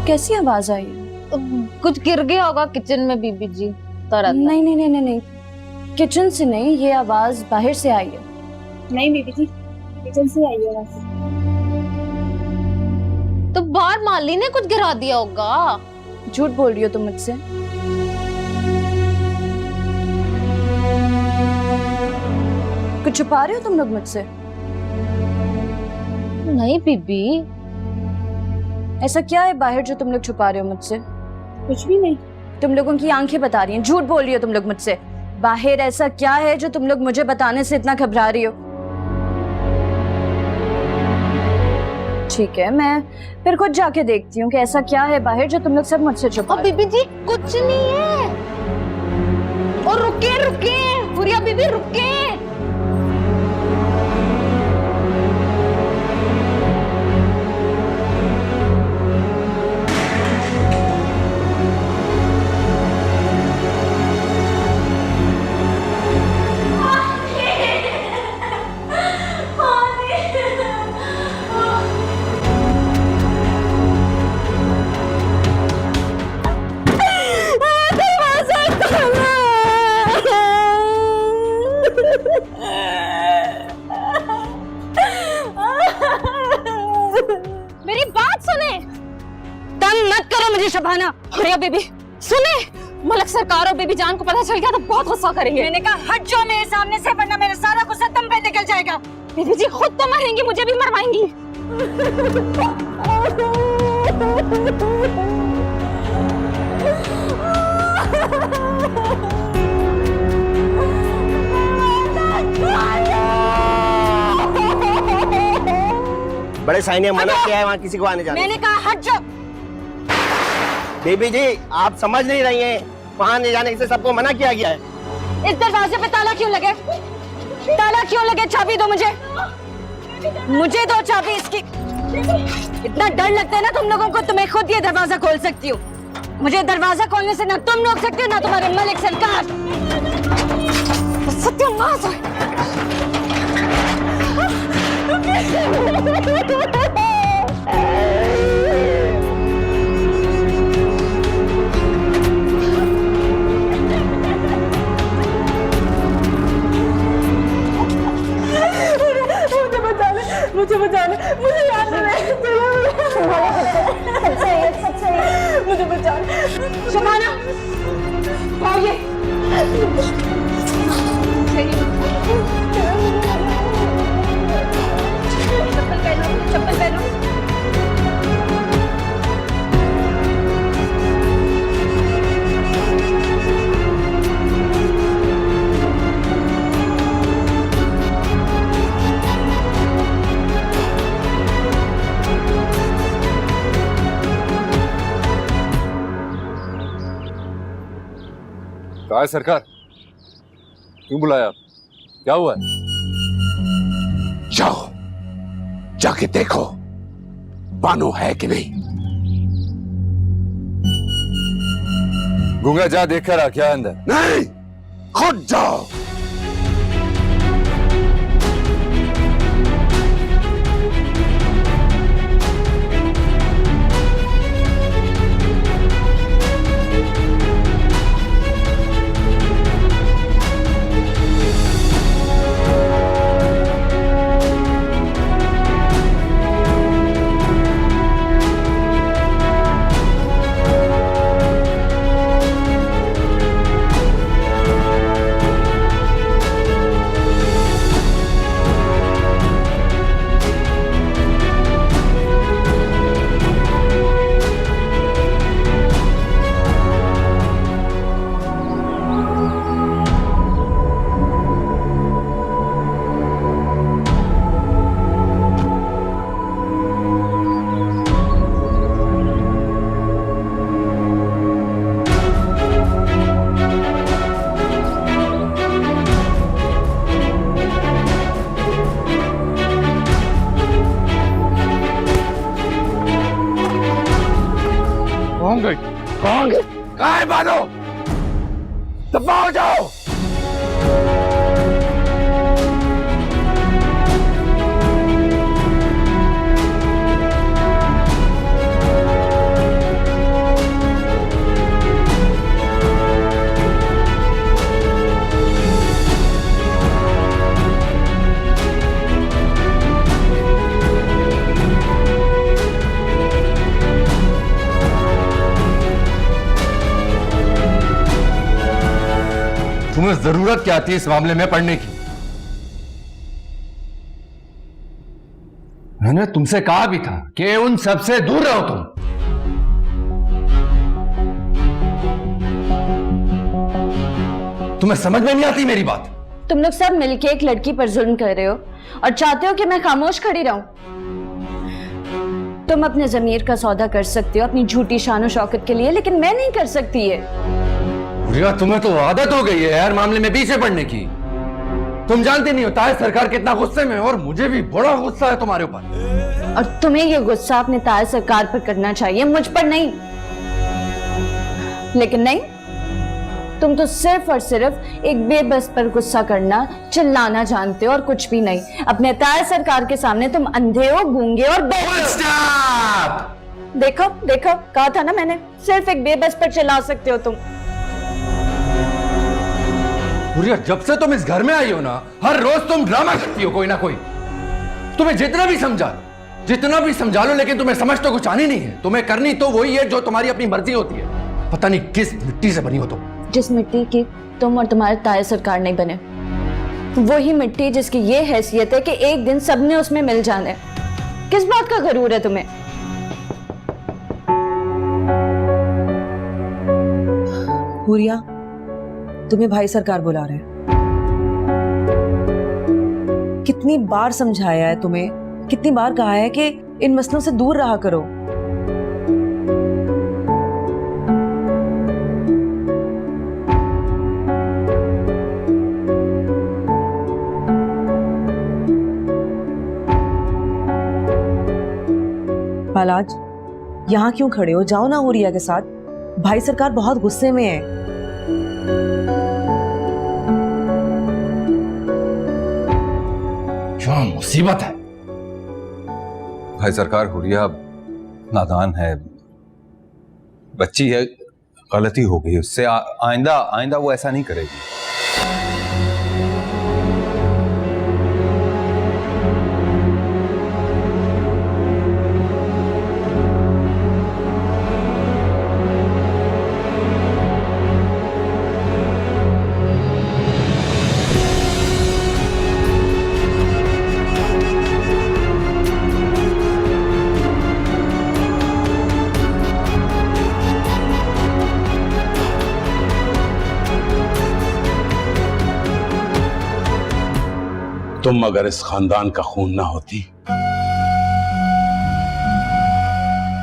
कैसी आवाज आई? कुछ गिर गया होगा किचन में बीबी जी। नहीं नहीं नहीं नहीं नहीं, किचन से नहीं, ये आवाज बाहर से आई है। नहीं बीबी जी, किचन से आई है आवाज। तो बाहर माली ने कुछ गिरा दिया होगा। झूठ बोल रही हो तुम मुझसे। कुछ छुपा रहे हो तुम लोग मुझसे? नहीं बीबी, ऐसा क्या है बाहर जो तुम लोग छुपा रहे हो मुझसे? कुछ भी नहीं। तुम लोगों की आंखें बता रही हैं, झूठ बोल रही हो तुम लोग मुझसे। बाहर ऐसा क्या है जो तुम लोग मुझे बताने से इतना घबरा रही हो? ठीक है, मैं फिर खुद जाके देखती हूँ कि ऐसा क्या है बाहर जो तुम लोग सब मुझसे छुपा रहे हो। बीबी जी कुछ नहीं है। और रुके रुके हुरिया बीबी रुके। मेरी बात सुने, तंग मत करो मुझे शबाना। हुरिया बीबी सुने, मलक सरकार और बीबी जान को पता चल गया तो बहुत गुस्सा करेंगे। मैंने कहा हट जाओ मेरे सामने से, वरना मेरा सारा गुस्सा तुम पे निकल जाएगा। बीबी जी खुद तो मरेंगी, मुझे भी मरवाएंगी। बड़े साईं ने मना किया है वहाँ किसी को आने जाने। मैंने कहा हट जाओ। बेबी जी आप समझ नहीं रही हैं, वहाँ नहीं जाने से सबको मना किया गया है। इस दरवाजे पे ताला क्यों लगे? ताला क्यों लगे? चाबी दो मुझे, मुझे दो चाबी इसकी। इतना डर लगता है ना तुम लोगों को, तो मैं खुद ये दरवाजा खोल सकती हूँ। मुझे दरवाजा खोलने से ना तुम रोक सकते हो ना तुम्हारे मलिक सरकार। सत्यानाश है। मुझे बचा ले, मुझे याद है, मुझे बचा ले। शबाना और ये चप्पल पहनो। कहा है सरकार? क्यों बुलाया? क्या हुआ है? जाओ जाके देखो बानो है कि नहीं। गूंगा जा देख कर आ, क्या अंदर? नहीं, खुद जाओ। कौन गए? कहाँ है बानो? दबाओ जाओ। तुम्हें जरूरत क्या थी इस मामले में पढ़ने की? मैंने तुमसे कहा भी था कि उन सबसे दूर रहो तुम। तुम्हें समझ में नहीं आती मेरी बात? तुम लोग सब मिलके एक लड़की पर जुल्म कर रहे हो और चाहते हो कि मैं खामोश खड़ी रहूं। तुम अपने जमीर का सौदा कर सकते हो अपनी झूठी शान शौकत के लिए, लेकिन मैं नहीं कर सकती ये। रिया, तुम्हें तो आदत हो गई है हर मामले में पीछे पड़ने की। तुम जानते नहीं होता है सरकार कितना गुस्से में है, और मुझे भी बड़ा गुस्सा है तुम्हारे ऊपर। और तुम्हें ये गुस्सा अपने ताज सरकार पर करना चाहिए, मुझ पर नहीं। लेकिन नहीं, तुम तो सिर्फ और सिर्फ एक बेबस पर गुस्सा करना, चिल्लाना जानते हो और कुछ भी नहीं। अपने ताज सरकार के सामने तुम अंधे हो, गूंगे और देखो देखो, कहा था ना मैंने, सिर्फ एक बेबस पर चिल्ला सकते हो तुम। रिया, जब से तुम इस घर में आई हो ना, हर रोज तुम ड्रामा करती हो कोई ना कोई। तुम्हें जितना भी समझा लो, लेकिन तुम्हें समझ तो कुछ आनी नहीं है। तुम्हें करनी तो वही है जो तुम्हारी अपनी मर्जी होती है। पता नहीं किस मिट्टी से बनी हो तुम। जिस मिट्टी की तुम और तुम्हारे ताए सरकार नहीं बने, वही मिट्टी जिसकी ये हैसियत है कि एक दिन सबने उसमें मिल जाना है। किस बात का गरूर है तुम्हें? हुरिया, तुम्हें भाई सरकार बुला रहे हैं। कितनी बार समझाया है तुम्हें, कितनी बार कहा है कि इन मसलों से दूर रहा करो। बालाज, यहां क्यों खड़े हो? जाओ ना हुरिया के साथ। भाई सरकार बहुत गुस्से में है। क्या मुसीबत है? भाई सरकार, हुरिया नादान है, बच्ची है, गलती हो गई उससे। आइंदा वो ऐसा नहीं करेगी। तुम अगर इस खानदान का खून ना होती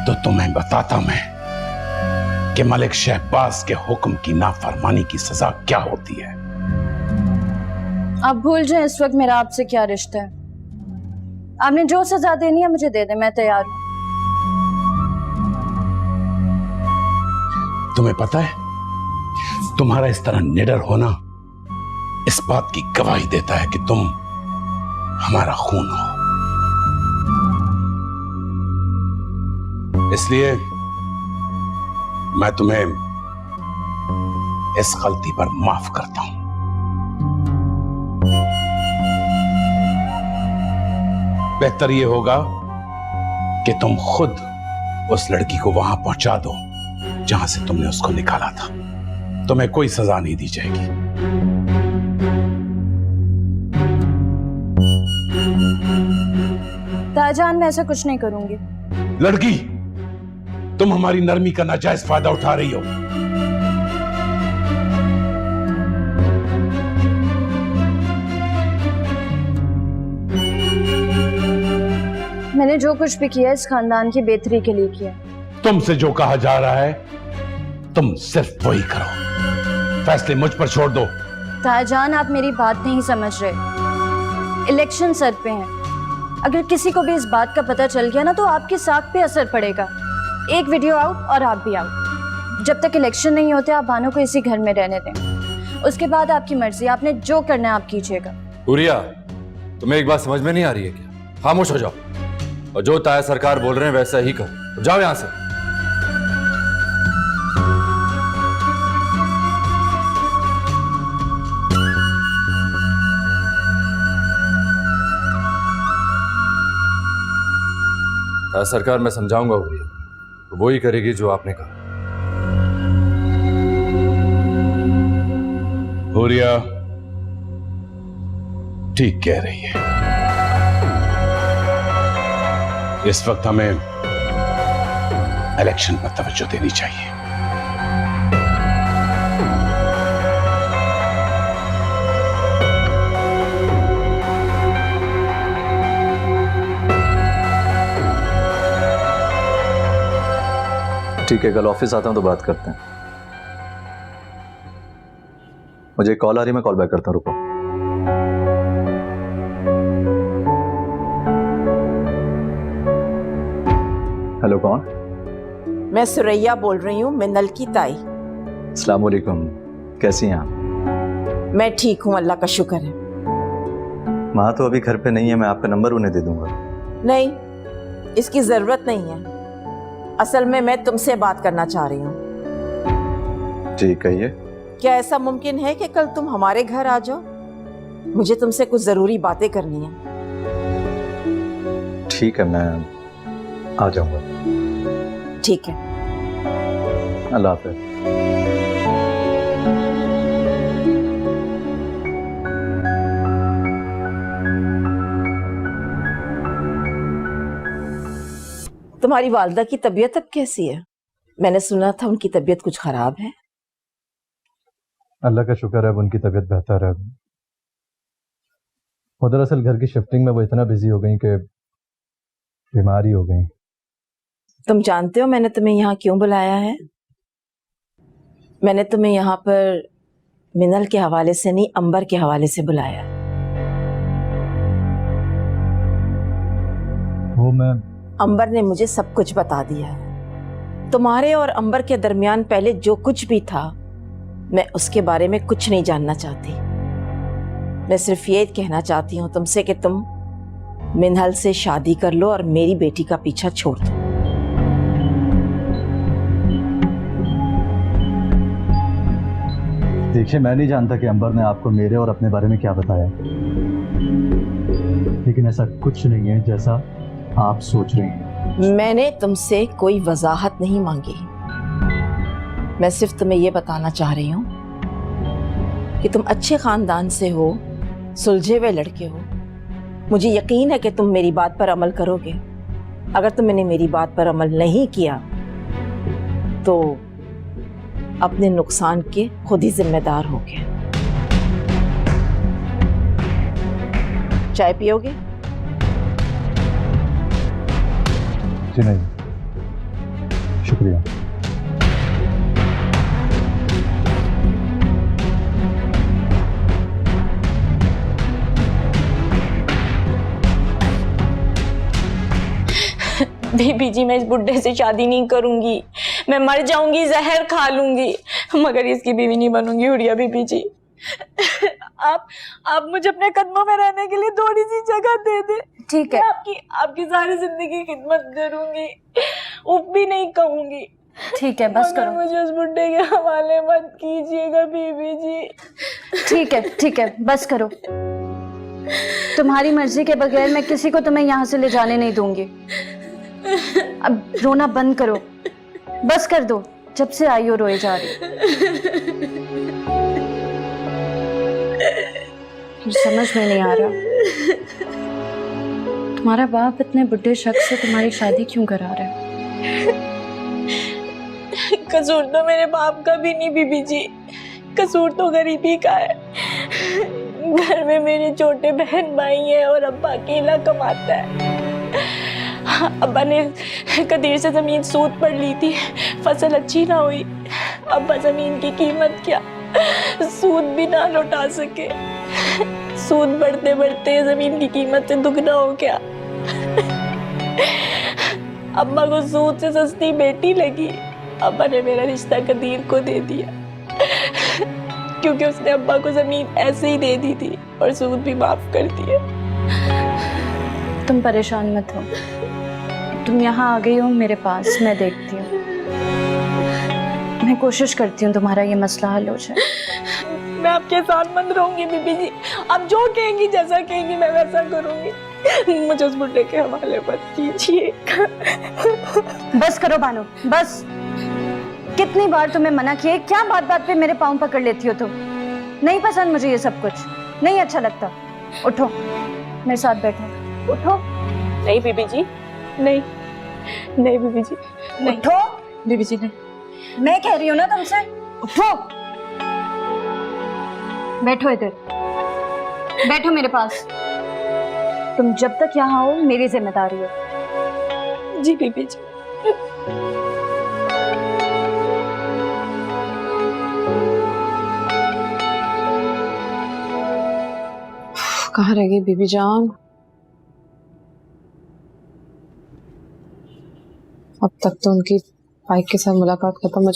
तो तुम्हें बताता मैं कि मलिक शहबाज के हुक्म की नाफरमानी की सजा क्या होती है। आप भूल जाए इस वक्त मेरा आपसे क्या रिश्ता है। आपने जो सजा देनी है मुझे दे दे, मैं तैयार हूं। तुम्हें पता है, तुम्हारा इस तरह निडर होना इस बात की गवाही देता है कि तुम हमारा खून हो। इसलिए मैं तुम्हें इस गलती पर माफ करता हूं। बेहतर यह होगा कि तुम खुद उस लड़की को वहां पहुंचा दो जहां से तुमने उसको निकाला था। तुम्हें कोई सजा नहीं दी जाएगी। ताजान, मैं ऐसा कुछ नहीं करूंगी। लड़की, तुम हमारी नरमी का नाजायज फायदा उठा रही हो। मैंने जो कुछ भी किया इस खानदान की बेहतरी के लिए किया। तुमसे जो कहा जा रहा है तुम सिर्फ वही करो। फैसले मुझ पर छोड़ दो। ताजान, आप मेरी बात नहीं समझ रहे। इलेक्शन सर पे हैं। अगर किसी को भी इस बात का पता चल गया ना तो आपकी साख पे असर पड़ेगा। एक वीडियो आउट और आप भी आउट। जब तक इलेक्शन नहीं होते आप बानो को इसी घर में रहने दें। उसके बाद आपकी मर्जी, आपने जो करना है आप कीजिएगा। हुरिया, तुम्हें एक बात समझ में नहीं आ रही है क्या? खामोश हो जाओ और जो ताया सरकार बोल रहे हैं वैसा ही करो। जाओ यहां से। ताया सरकार, मैं समझाऊंगा हुरिया, तो वो ही करेगी जो आपने कहा। हुरिया ठीक कह रही है। इस वक्त हमें इलेक्शन पर तवज्जो देनी चाहिए। ठीक है, कल ऑफिस आता हूं तो बात करते हैं। मुझे कॉल आ रही है, मैं कॉल बैक करता हूं, रुको। हेलो, कौन? मैं सुरैया बोल रही हूँ, मिनल की ताई। अस्सलाम वालेकुम, कैसी हैं आप? मैं ठीक हूँ, अल्लाह का शुक्र है। माँ तो अभी घर पे नहीं है, मैं आपका नंबर उन्हें दे दूंगा। नहीं, इसकी जरूरत नहीं है। असल में मैं तुमसे बात करना चाह रही हूँ। जी कहिए। क्या ऐसा मुमकिन है कि कल तुम हमारे घर आ जाओ? मुझे तुमसे कुछ जरूरी बातें करनी है। ठीक है, मैं आ जाऊंगा। ठीक है, अल्लाह हाफ़िज़। तुम्हारी वालिदा की तबीयत अब कैसी है? मैंने सुना था उनकी तबीयत कुछ खराब है। अल्लाह का शुक्र है, अब उनकी तबीयत बेहतर है। वो दरअसल घर की शिफ्टिंग में वो इतना बिजी हो गई कि बीमारी हो गई। तुम जानते हो मैंने तुम्हें यहाँ क्यों बुलाया है? मैंने तुम्हें यहाँ पर मिनल के हवाले से नहीं, अंबर के हवाले से बुलाया है। वो मैं अंबर ने मुझे सब कुछ बता दिया है। तुम्हारे और अंबर के दरमियान पहले जो कुछ भी था, मैं उसके बारे में कुछ नहीं जानना चाहती। मैं सिर्फ ये कहना चाहती हूँ तुमसे कि तुम मिनल से शादी कर लो और मेरी बेटी का पीछा छोड़ दो। देखिए, मैं नहीं जानता कि अंबर ने आपको मेरे और अपने बारे में क्या बताया, लेकिन ऐसा कुछ नहीं है जैसा आप सोच रहे हैं। मैंने तुमसे कोई वजाहत नहीं मांगी। मैं सिर्फ तुम्हें यह बताना चाह रही हूँ कि तुम अच्छे खानदान से हो, सुलझे हुए लड़के हो। मुझे यकीन है कि तुम मेरी बात पर अमल करोगे। अगर तुमने मेरी बात पर अमल नहीं किया तो अपने नुकसान के खुद ही जिम्मेदार होगे। चाय पियोगे? जी नहीं, शुक्रिया। बीबी जी, मैं इस बुड्ढे से शादी नहीं करूंगी। मैं मर जाऊंगी, जहर खा लूंगी, मगर इसकी बीवी नहीं बनूंगी। हुरिया बीबी जी, आप मुझे अपने कदमों में रहने के लिए थोड़ी सी जगह दे दे। ठीक है, आपकी सारी जिंदगी खिदमत करूंगी, उफ भी नहीं कहूंगी। ठीक है, बस करो। मुझे उस बुड्ढे के हवाले मत कीजिएगा बीबी जी। ठीक है, बस करो। तुम्हारी मर्जी के बगैर मैं किसी को तुम्हें यहाँ से ले जाने नहीं दूंगी। अब रोना बंद करो, बस कर दो। जब से आई हो रोए जा रही। समझ में नहीं आ रहा तुम्हारा बाप इतने बुढ़े शख्स से तुम्हारी शादी क्यों करा रहा है। कसूर तो मेरे बाप का भी नहीं बीबी जी, कसूर तो गरीबी का है। घर में मेरे छोटे बहन भाई हैं और अब्बा अकेला कमाता है। अब्बा ने कदीर से जमीन सूद पर ली थी, फसल अच्छी ना हुई। अब्बा जमीन की कीमत क्या, सूद भी ना लौटा सके। सूद बढ़ते बढ़ते जमीन की कीमत से दुगना हो गया। अब्बा को सूद से सस्ती बेटी लगी। अब्बा ने मेरा रिश्ता कदीर को दे दिया, क्योंकि उसने अब्बा को जमीन ऐसे ही दे दी थी और सूद भी माफ कर दिया। तुम परेशान मत हो, तुम यहाँ आ गई हो मेरे पास, मैं देखती हूँ। मैं कोशिश करती हूँ तुम्हारा ये मसला हल हो जाए। मैं आपके साथ मत रहूंगी बीबी जी। आप जो कहेंगी, जैसा कहेंगी मैं वैसा करूंगी। मुझे उस बुड्ढे के हवाले मत कीजिए। बस करो बानो, बस। कितनी बार तुम्हें मना किया, क्या बात बात पे मेरे पाँव पकड़ लेती हो तुम। नहीं पसंद मुझे ये सब कुछ, नहीं अच्छा लगता। उठो, मेरे साथ बैठो। उठो। नहीं बीबी जी, नहीं नहीं बीबी जी, नहीं। उठो बीबी जी नहीं। मैं कह रही हूँ ना तुमसे, उठो। बैठो इधर, बैठो मेरे पास। तुम जब तक यहाँ हो मेरी जिम्मेदारी है। जी बीबी जी। कहाँ रह गई बीबी जान? अब तक तो उनकी फाइक के साथ मुलाकात खत्म हो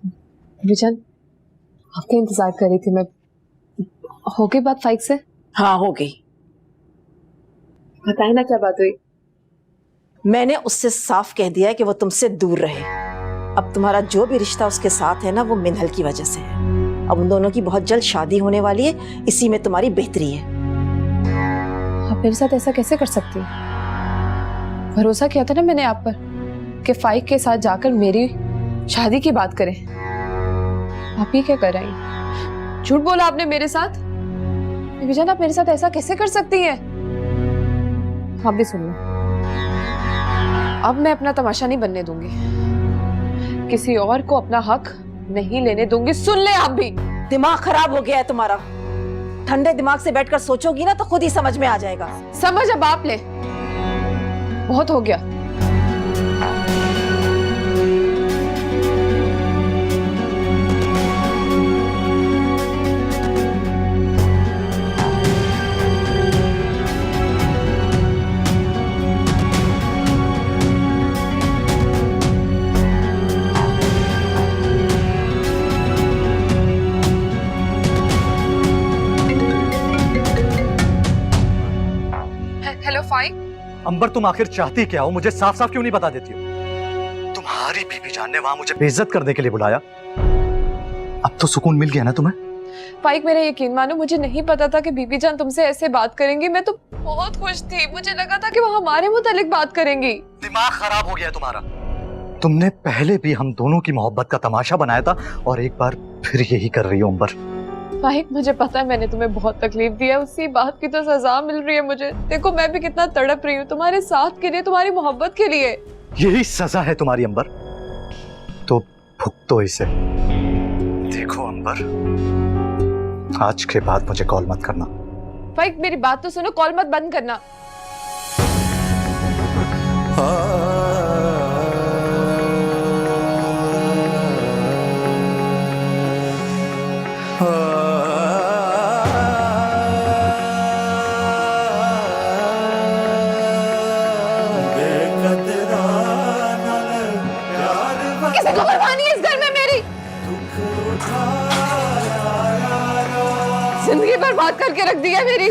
बीबी जान, आपका इंतजार कर रही थी मैं। हो गई बात फाइक से? हाँ हो गई। बताए ना क्या बात हुई। मैंने उससे साफ कह दिया है कि वो तुमसे दूर रहे। अब तुम्हारा जो भी रिश्ता उसके साथ है ना, वो मिनहल की वजह से है। अब उन दोनों की बहुत जल्द शादी होने वाली है, इसी में तुम्हारी बेहतरी है। आप मेरे साथ ऐसा कैसे कर सकती हैं? भरोसा किया था ना मैंने आप पर कि फाइक के साथ जाकर मेरी शादी की बात करें। आप ये क्या कर रही हैं? झूठ बोला आपने मेरे साथ। बीबी जान, आप मेरे साथ ऐसा कैसे कर सकती हैं? आप भी सुन लो, अब मैं अपना तमाशा नहीं बनने दूंगी, किसी और को अपना हक नहीं लेने दूंगी। सुन ले आप भी। दिमाग खराब हो गया है तुम्हारा। ठंडे दिमाग से बैठकर सोचोगी ना तो खुद ही समझ में आ जाएगा। समझ अब आप ले, बहुत हो गया। हेलो फाइक। अंबर, तुम आखिर चाहती क्या हो? मुझे साफ साफ क्यों नहीं बता देती हो? तुम्हारी बीबी जान ने वहां मुझे बेइज्जत करने के लिए बुलाया। अब तो सुकून मिल गया ना तुम्हें? फाइक, मेरा यकीन मानो, मुझे नहीं पता था कि बीबी जान तुमसे ऐसे बात करेंगी। मैं तो बहुत खुश थी, मुझे लगा था कि वो हमारे मुतालिक बात करेंगी। दिमाग खराब हो गया तुम्हारा। तुमने पहले भी हम दोनों की मोहब्बत का तमाशा बनाया था और एक बार फिर यही कर रही हो अंबर। फाइक, मुझे पता है मैंने तुम्हें बहुत तकलीफ दी है, उसी बात की तो सजा मिल रही है मुझे। देखो मैं भी कितना तड़प रही हूँ तुम्हारे साथ के लिए, तुम्हारी मोहब्बत के लिए। यही सजा है तुम्हारी अंबर, तो भुगतो इसे। देखो अंबर, आज के बाद मुझे कॉल मत करना। फाइक मेरी बात तो सुनो, कॉल मत बंद करना। किसी को परवाह नहीं है इस घर में मेरी। जिंदगी बर्बाद करके रख दी है मेरी।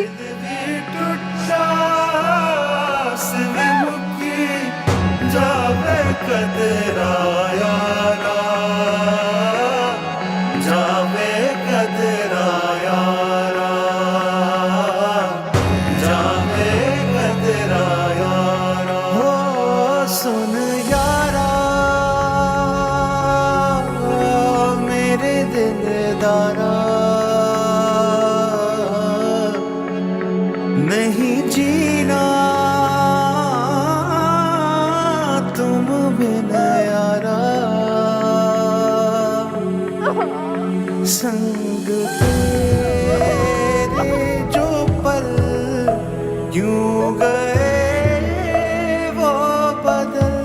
सुन यारा मेरे दिलदारा, नहीं जीना तुम बिना यारा। संग तेरे जो पल यूं गए वो बदल।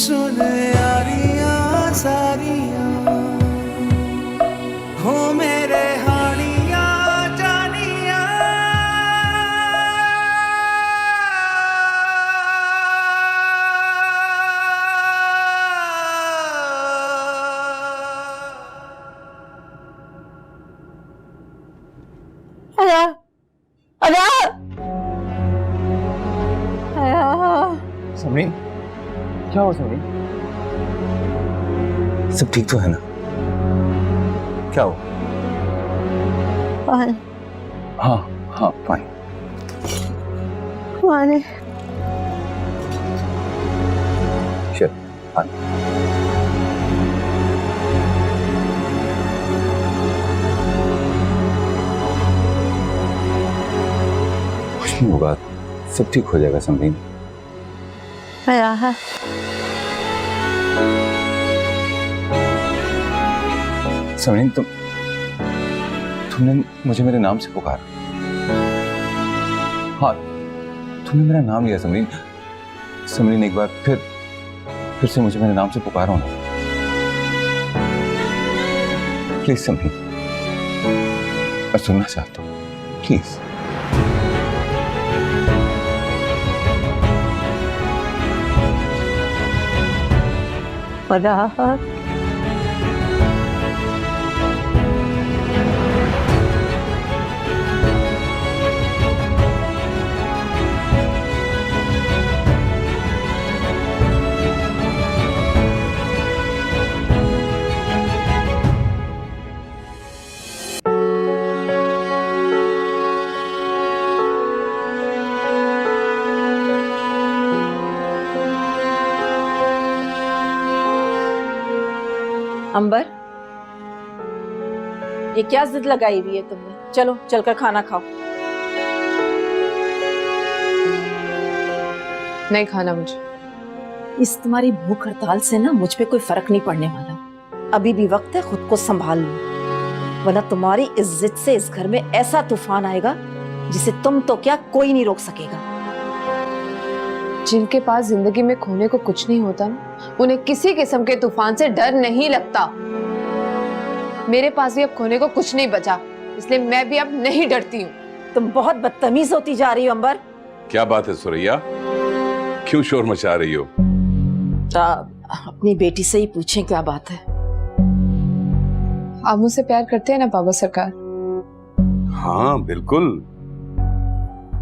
सुन यारियां सारियां हो मेरे हानियां जानियां। समरी, क्या हुआ समरी? सब ठीक तो है ना? क्या हो? हाँ हाँ फाइन। चल कुछ नहीं होगा, सब ठीक हो जाएगा समरीन। समरीन तुमने मुझे मेरे नाम से पुकारा। हाँ, तुमने मेरा नाम लिया समरीन। समरीन एक बार फिर से मुझे मेरे नाम से पुकारो ना प्लीज समरीन, मैं सुनना चाहता हूँ प्लीज। अंबर, ये क्या जिद लगाई हुई है तुमने? चलो चलकर खाना खाओ। नहीं खाना मुझे। इस तुम्हारी भूख हड़ताल से ना मुझ पे कोई फर्क नहीं पड़ने वाला। अभी भी वक्त है, खुद को संभाल लो, वरना तुम्हारी इज्जत से इस घर में ऐसा तूफान आएगा जिसे तुम तो क्या कोई नहीं रोक सकेगा। जिनके पास जिंदगी में खोने को कुछ नहीं होता ना, उन्हें किसी किस्म के तूफान से डर नहीं लगता। मेरे पास भी अब खोने को कुछ नहीं बचा, इसलिए मैं भी अब नहीं डरती हूँ। तुम बहुत बदतमीज होती जा रही हो अंबर। क्या बात है सुरैया, क्यों शोर मचा रही हो? अपनी बेटी से ही पूछें क्या बात है। आप मुझसे प्यार करते हैं ना बाबा सरकार? हाँ बिल्कुल,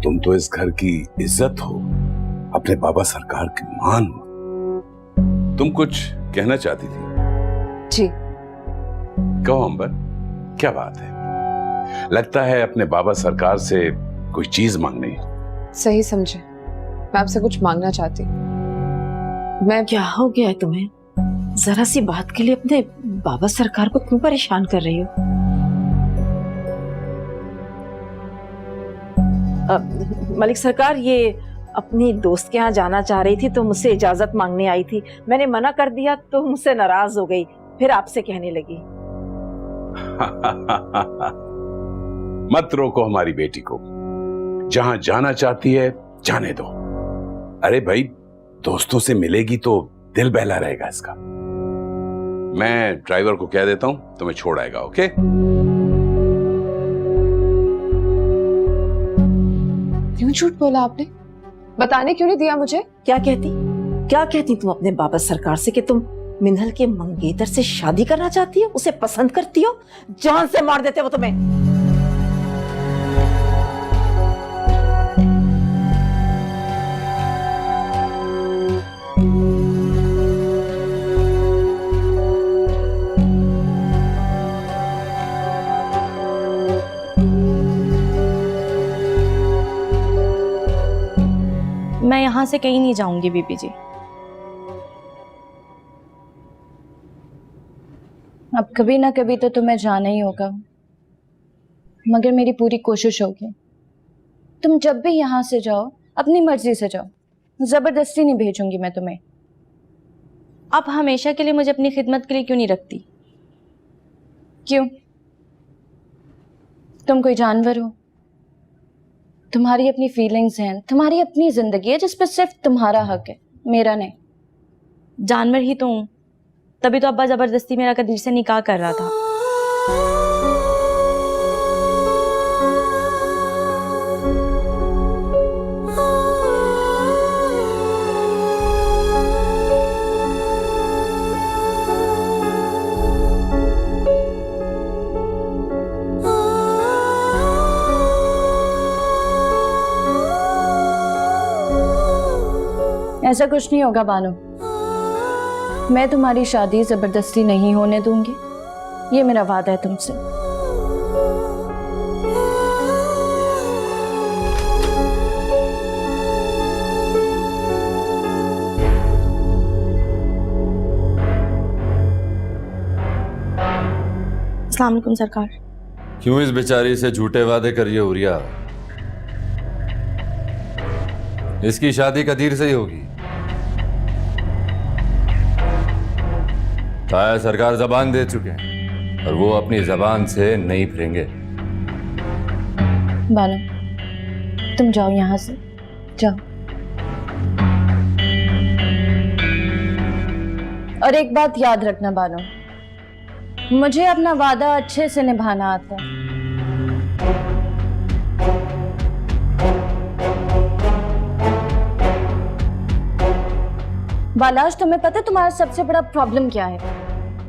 तुम तो इस घर की इज्जत हो, अपने बाबा सरकार की मान हो। तुम कुछ कहना चाहती थी? जी। कहो अंबर, क्या बात है? लगता है अपने बाबा सरकार से कोई चीज मांगनी है। सही समझे, मैं आपसे कुछ मांगना चाहती हूँ। मैं क्या हो गया है तुम्हें? जरा सी बात के लिए अपने बाबा सरकार को क्यों परेशान कर रही हो? मलिक सरकार, ये अपनी दोस्त के यहाँ जाना चाह रही थी तो मुझसे इजाजत मांगने आई थी। मैंने मना कर दिया तो मुझसे नाराज हो गई, फिर आपसे कहने लगी। मत रोको हमारी बेटी को, जहां जाना चाहती है जाने दो। अरे भाई, दोस्तों से मिलेगी तो दिल बहला रहेगा इसका। मैं ड्राइवर को कह देता हूं, तुम्हें छोड़ आएगा। ओके? क्यों झूठ बोला आपने? बताने क्यों नहीं दिया मुझे? क्या कहती तुम अपने बाबा सरकार से कि तुम मिन्हल के मंगेतर से शादी करना चाहती हो, उसे पसंद करती हो? जान से मार देते वो तुम्हें। मैं यहाँ से कहीं नहीं जाऊंगी बीबी जी। अब कभी ना कभी तो तुम्हें जाना ही होगा, मगर मेरी पूरी कोशिश होगी तुम जब भी यहाँ से जाओ अपनी मर्जी से जाओ, जबरदस्ती नहीं भेजूंगी मैं तुम्हें। आप हमेशा के लिए मुझे अपनी खिदमत के लिए क्यों नहीं रखती? क्यों? तुम कोई जानवर हो? तुम्हारी अपनी फीलिंग्स हैं, तुम्हारी अपनी जिंदगी है जिस पर सिर्फ तुम्हारा हक है, मेरा नहीं। जानवर ही तो हूं, तभी तो अब्बा जबरदस्ती मेरा कदीर से निकाह कर रहा था। ऐसा कुछ नहीं होगा बानो, मैं तुम्हारी शादी जबरदस्ती नहीं होने दूंगी, ये मेरा वादा है तुमसे। अस्सलाम वालेकुम सरकार। क्यों इस बेचारी से झूठे वादे करिए हुरिया? इसकी शादी कदीर से ही होगी। ताया सरकार जबान दे चुके हैं और वो अपनी जबान से नहीं फिरेंगे। बानो, तुम जाओ यहाँ से, जाओ। और एक बात याद रखना बानो, मुझे अपना वादा अच्छे से निभाना आता है। बालाश, तुम्हें पता है तुम्हारा सबसे बड़ा प्रॉब्लम क्या है?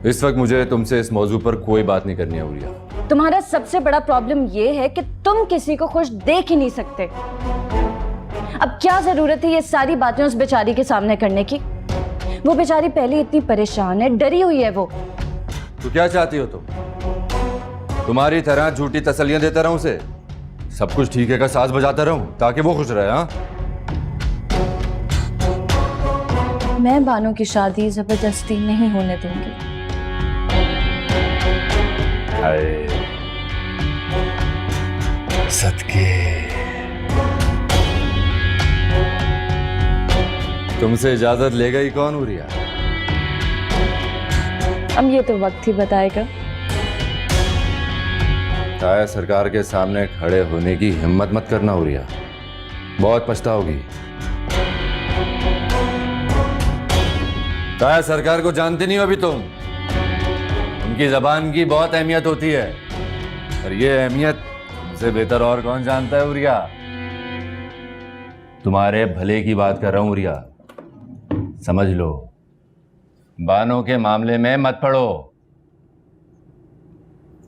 इस वक्त मुझे तुमसे इस मौजू पर कोई बात नहीं करनी है उरिया। तुम्हारा सबसे बड़ा प्रॉब्लम ये है कि तुम किसी को खुश देख ही नहीं सकते। अब क्या जरूरत है ये सारी बातें उस बेचारी के सामने करने की? वो बेचारी पहले इतनी परेशान है, डरी हुई है वो। तो क्या चाहती हो तुम? तुम्हारी तरह झूठी तसल्लियां देता रहूं उसे? सब कुछ ठीक है का साज बजाता रहूं ताकि वो खुश रहे? हाँ, मैं बानो की शादी जबरदस्ती नहीं होने दूंगी। सदके तुमसे इजाजत लेगा ही कौन उरिया? अब ये तो वक्त ही बताएगा। ताया सरकार के सामने खड़े होने की हिम्मत मत करना उरिया, बहुत पछताओगी। ताया सरकार को जानते नहीं हो अभी तुम। उनकी जबान की बहुत अहमियत होती है और ये अहमियत तुमसे बेहतर और कौन जानता है उरिया? तुम्हारे भले की बात कर रहा हूं उरिया, समझ लो। बानो के मामले में मत पड़ो।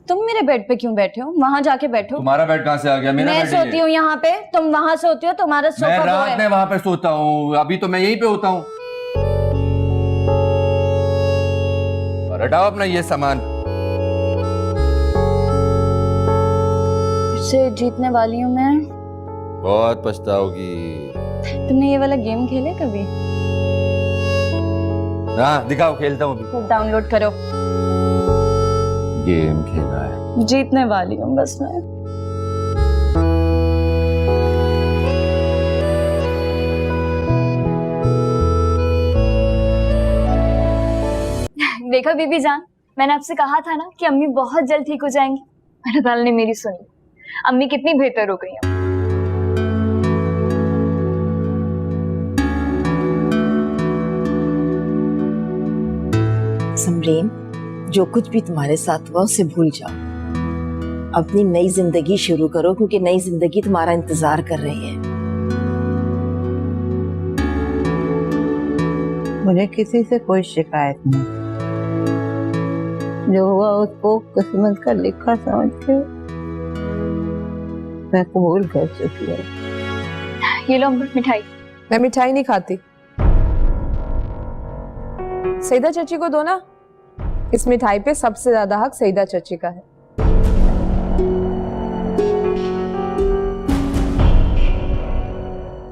तुम मेरे बेड पे क्यों बैठे हो? वहां जाके बैठो। तुम्हारा बेड कहां से आ गया? मेरा मैं बेड ही है। सोती हूँ यहाँ पे, तुम वहां सोती हो। तुम्हारा सोफा मैं वो रात है। में वहां पे सोता हूँ, अभी तो मैं यहीं पे होता हूँ। और हटाओ अपना ये सामान। फिर से जीतने वाली हूँ मैं। बहुत पछताओगी। तुमने ये वाला गेम खेले कभी? हाँ दिखाओ, खेलता हूँ अभी। डाउनलोड करो। गेम खेला है। जीतने वाली हूँ बस मैं। देखा बीबी जान, मैंने आपसे कहा था ना कि अम्मी बहुत जल्द ठीक हो जाएंगी। अल्लाह ताला ने मेरी सुनी। अम्मी कितनी बेहतर हो गई हैं। समरीन, जो कुछ भी तुम्हारे साथ हुआ उसे भूल जाओ। अपनी नई जिंदगी शुरू करो क्योंकि नई जिंदगी तुम्हारा इंतजार कर रही है। मुझे किसी से कोई शिकायत नहीं। जो हुआ उसको किस्मत का लिखा समझ के मैं कबूल कर चुकी हूँ। ये लो अम्मा मिठाई। मैं मिठाई नहीं खाती। सईदा चाची को दो ना। इस मिठाई पे सबसे ज्यादा हक सईदा चाची का है।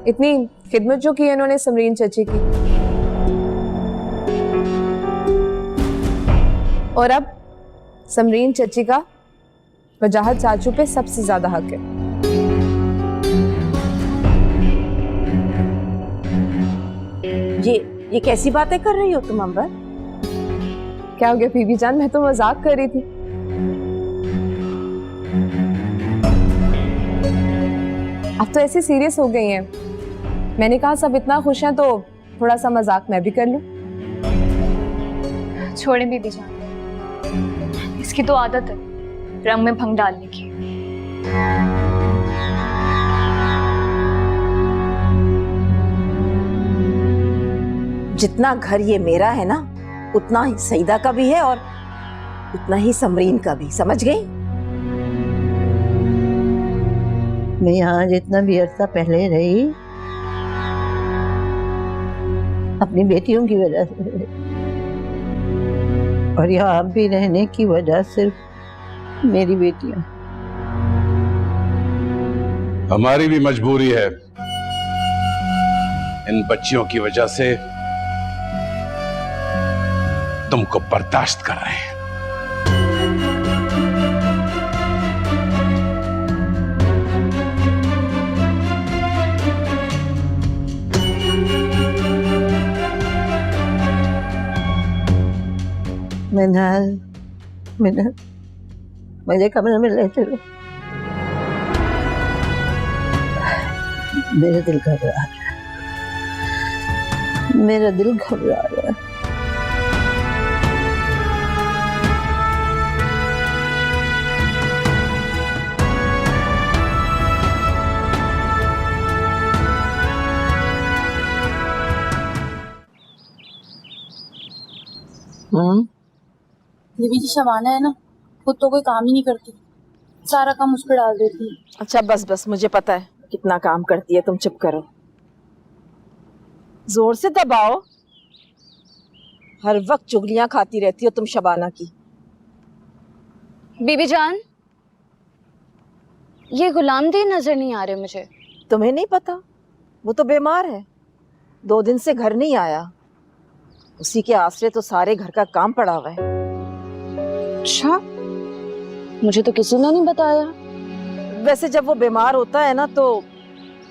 इतनी खिदमत जो की है इन्होंने समरीन चाची की, और अब समरीन चाची का वजाहत चाचू पे सबसे ज्यादा हक है। ये कैसी बातें कर रही हो तुम अंबर? क्या हो गया बीबी जान? मैं तो मजाक कर रही थी। अब तो ऐसे सीरियस हो गई हैं। मैंने कहा सब इतना खुश हैं तो थोड़ा सा मजाक मैं भी कर लूं। छोड़े बीबी जान, इसकी तो आदत है रंग में भंग डालने की। जितना घर ये मेरा है ना, उतना ही सईदा का भी है और उतना ही समरीन का भी, समझ गई? मैं यहाँ जितना भी अरसा पहले रही अपनी बेटियों की वजह से रही, और यहाँ अब भी रहने की वजह सिर्फ मेरी बेटियां। हमारी भी मजबूरी है। इन बच्चियों की वजह से तुमको बर्दाश्त कर रहे हैं। मिनल, मिनल, मुझे कमरे में ले चलो। मेरा दिल घबरा रहा है, मेरा दिल घबरा रहा है। बीबी जी शबाना है ना, खुद तो कोई काम ही नहीं करती, सारा काम उस पर डाल देती है। अच्छा बस बस, मुझे पता है कितना काम करती है, तुम चुप करो। जोर से दबाओ, हर वक्त चुगलियां खाती रहती हो तुम शबाना की। बीबी जान, ये गुलामदीन नजर नहीं आ रहे मुझे। तुम्हें नहीं पता, वो तो बीमार है, 2 दिन से घर नहीं आया, उसी के आसरे तो सारे घर का काम पड़ा हुआ है। अच्छा, मुझे तो किसी ने नहीं बताया। वैसे जब वो बीमार होता है ना तो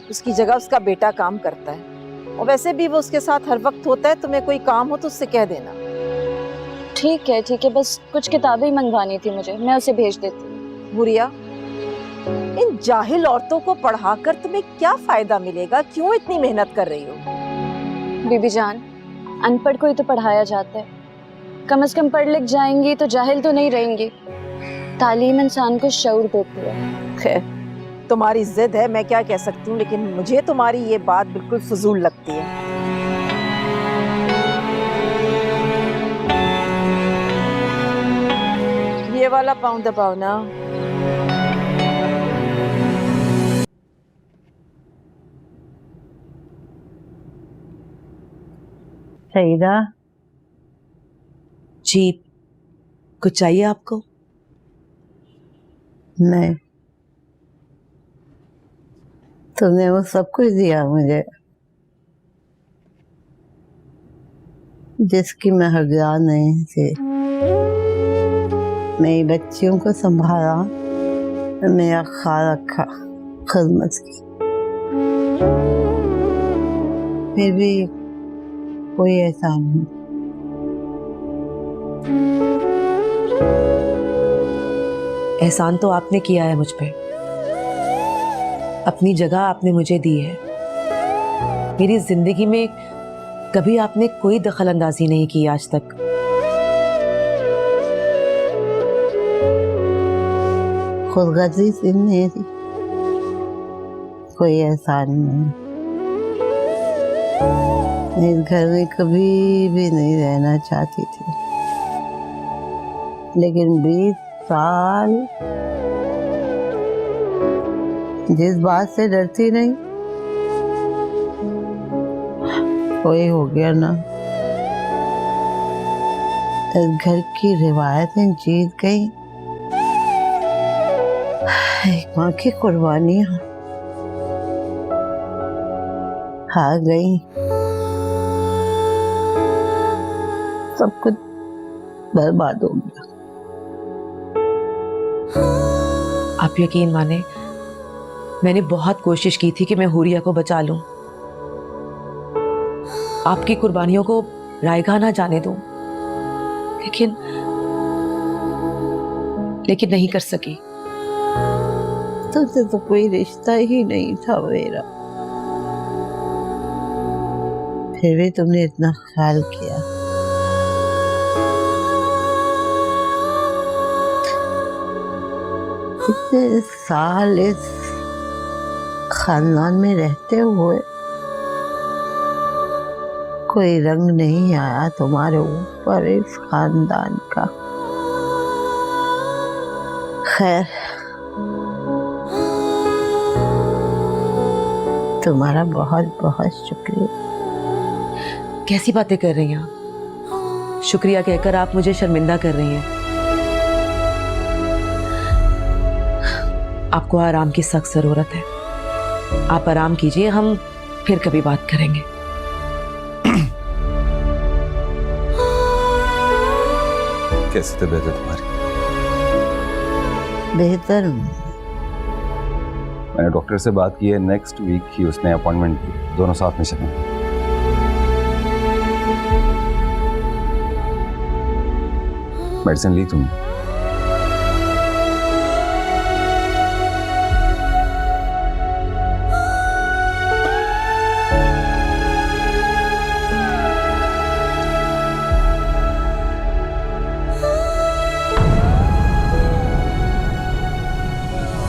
उसकी जगह उसका बेटा काम करता है, और वैसे भी वो उसके साथ हर वक्त होता है। तुम्हें कोई काम हो तो उससे कह देना। ठीक है, बस कुछ किताबें मंगवानी थी मुझे, मैं उसे भेज देती हूँ। हुरिया, इन जाहिल औरतों को पढ़ाकर तुम्हें क्या फायदा मिलेगा? क्यों इतनी मेहनत कर रही हो? बीबी जान, अनपढ़ को ही तो पढ़ाया जाता है, कम से कम पढ़ लिख जाएंगी तो जाहिल तो नहीं रहेंगी। तालीम इंसान को शऊर देती है। खैर, तुम्हारी जिद है, मैं क्या कह सकती हूँ, लेकिन मुझे तुम्हारी ये बात बिल्कुल फजूल लगती है। ये वाला पाँव दबाओ ना। सईदा जी, कुछ चाहिए आपको? नहीं, तुमने वो सब कुछ दिया मुझे जिसकी मैं हकदार नहीं थी। मेरी बच्चियों को संभाला, मेरा ख्याल रखा, खिदमत की, फिर भी कोई एहसान नहीं। एहसान तो आपने किया है मुझ पे, अपनी जगह आपने मुझे दी है। मेरी जिंदगी में कभी आपने कोई दखल अंदाजी नहीं की आज तक। खुदगर्जी से मेरी कोई एहसान नहीं। मैं इस घर में कभी भी नहीं रहना चाहती थी, लेकिन 20 साल जिस बात से डरती नहीं, वही हो गया ना। इस घर की रिवायतें जीत गई, एक माँ की कुर्बानियां हार गई, सब कुछ बर्बाद हो गया। आप यकीन माने, मैंने बहुत कोशिश की थी कि मैं हुरिया को बचा लूं, आपकी कुर्बानियों को रायगा ना जाने दूं, लेकिन नहीं कर सकी। तुमसे तो कोई रिश्ता ही नहीं था मेरा, फिर भी तुमने इतना ख्याल किया। इतने साल इस खानदान में रहते हुए कोई रंग नहीं आया तुम्हारे ऊपर इस खानदान का। खैर, तुम्हारा बहुत बहुत शुक्रिया। कैसी बातें कर रही हैं आप? शुक्रिया कहकर आप मुझे शर्मिंदा कर रही हैं। आपको आराम की सख्त जरूरत है, आप आराम कीजिए, हम फिर कभी बात करेंगे। कैसी तबीयत है तुम्हारी? बेहतर। मैंने डॉक्टर से बात की है, नेक्स्ट वीक ही उसने अपॉइंटमेंट दी, दोनों साथ में चलेंगे। मेडिसिन ली तुमने?